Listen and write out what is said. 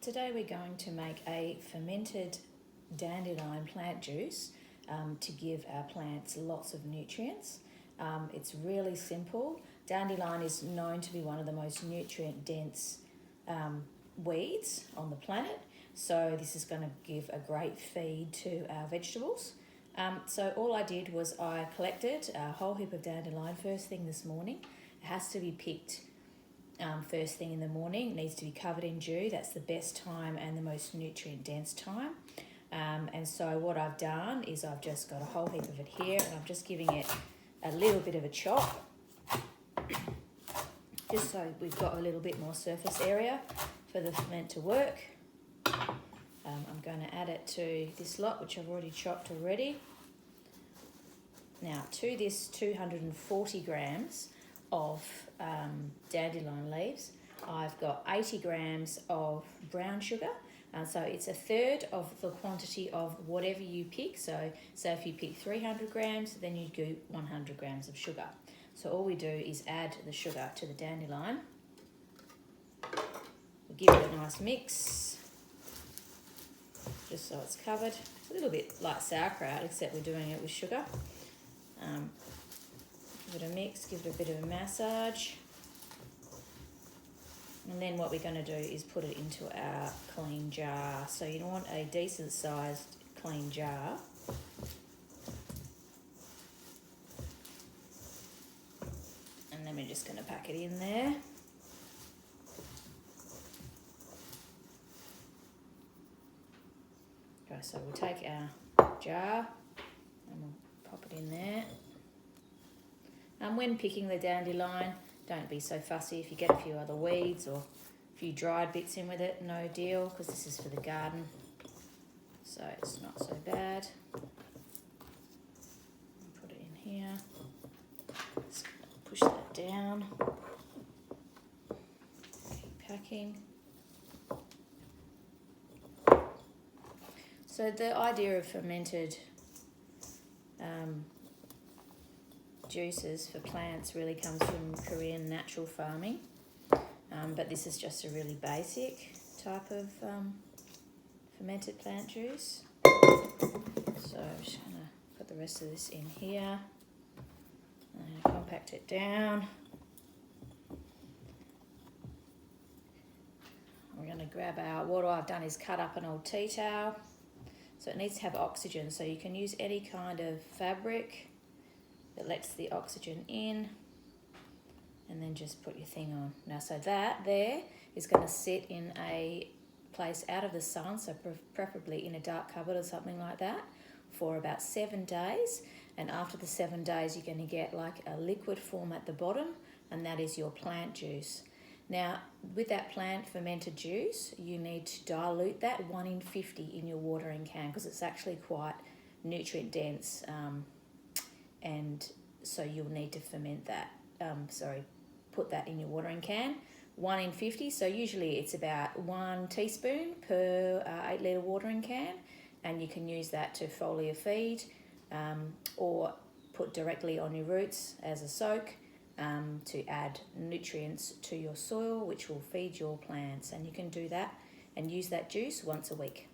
Today we're going to make a fermented dandelion plant juice to give our plants lots of nutrients. It's really simple. Dandelion is known to be one of the most nutrient dense weeds on the planet, so this is going to give a great feed to our vegetables. So all I did was I collected a whole heap of dandelion first thing this morning. It has to be picked first thing in the morning. It needs to be covered in dew. That's the best time and the most nutrient dense time. And so what I've done is I've just got a whole heap of it here, and I'm just giving it a little bit of a chop, just so we've got a little bit more surface area for the ferment to work. I'm going to add it to this lot, which I've already chopped already. Now to this 240 grams of dandelion leaves, I've got 80 grams of brown sugar. So it's a third of the quantity of whatever you pick. So if you pick 300 grams, then you do 100 grams of sugar. So all we do is add the sugar to the dandelion. We'll give it a nice mix, just so it's covered. It's a little bit like sauerkraut, except we're doing it with sugar. Give it a mix, give it a bit of a massage. And then what we're going to do is put it into our clean jar. So you want a decent sized clean jar. And then we're just going to pack it in there. Okay, so we'll take our jar and we'll pop it in there. When picking the dandelion, don't be so fussy. If you get a few other weeds or a few dried bits in with it, no deal, because this is for the garden, so it's not so bad. Put it in here. Just push that down. Keep packing. So the idea of fermented juices for plants really comes from Korean natural farming, but this is just a really basic type of fermented plant juice. So I'm just going to put the rest of this in here and compact it down. We're going to grab what I've done is cut up an old tea towel. So it needs to have oxygen, so you can use any kind of fabric that lets the oxygen in, and then just put your thing on. Now, so that there is going to sit in a place out of the sun, so preferably in a dark cupboard or something like that, for about 7 days. And after the 7 days, you're going to get like a liquid form at the bottom, and that is your plant juice. Now, with that plant fermented juice, you need to dilute that 1:50 in your watering can, because it's actually quite nutrient dense, and so you'll need to ferment that. Put that in your watering can, 1:50. So usually it's about 1 teaspoon per 8 litre watering can, and you can use that to foliar feed, or put directly on your roots as a soak. To add nutrients to your soil, which will feed your plants, and you can do that and use that juice once a week.